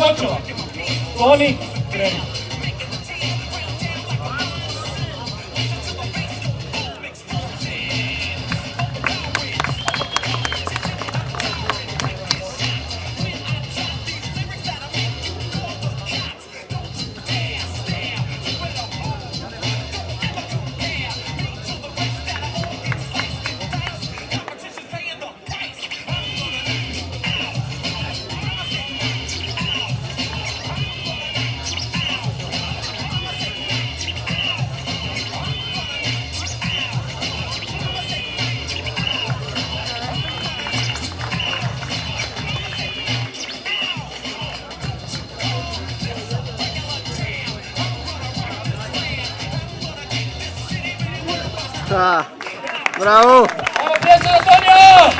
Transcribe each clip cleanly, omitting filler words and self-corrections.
počela. Toni, kreni. Da, bravo! Ajmo pjesma Antonio!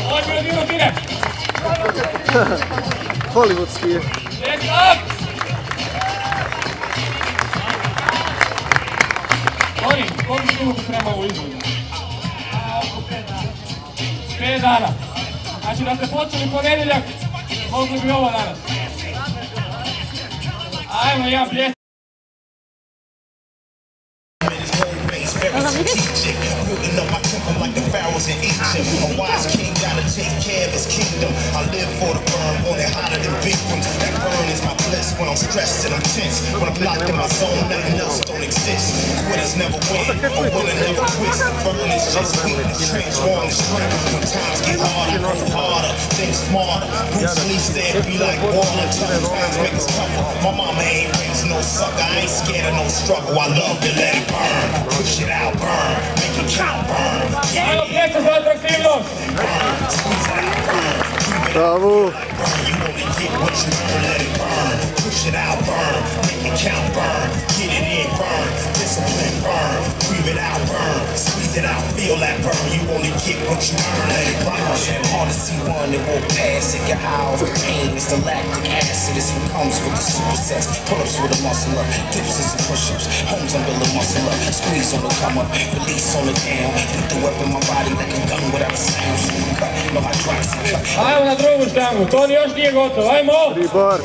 Ovo je bilo Tine. Hollywoodski je. Pjesma! Toni, koliko si mu pripremao u izvoju? Oko 5 dana. Znači da ste počeli ponedjeljak, mogli bi ovo danas. Ajmo, jedan pjesma. Strategic, building up my temple like the pharaohs in Egypt. A wise king gotta take care of his kingdom. I live for the burn, want it hotter than Bikram. That burn is my bliss when I'm stressed and I'm tense. When I'm locked in my zone, nothing else don't exist. Quitters never win, a winner never quits. Burn is just weakness, transform the strength. When times get harder, work harder, think smarter. Bruce Lee said be like water, tough times make us tougher. My mama ain't raised no sucker, I ain't scared of no struggle. I love to let it burn, push it out, burn, make it count, burn. Ajmo pjesma za atraktivnost. Squeeze it out, burn. Bravo! Burn, you only get what you earn, let it burn. Push it out, burn, make it count, burn. Get it in, burn, discipline, burn. Breathe it out, burn, squeeze it out, feel that burn. You only get what you earn, let it burn. And hard to see one that won't pass it. Get high off the pain, it's the lactic acid. It's what comes with the supersets. Pull-ups with a muscle up, dips and push-ups. Homes I'm building muscle up, squeeze on the come up, release on the down. Put the weapon in my body like a gun without a sound. Super cut, no hydraulics cut. Ajmo na drugu štangu, Toni još nije gotov, ajmo! Pribor!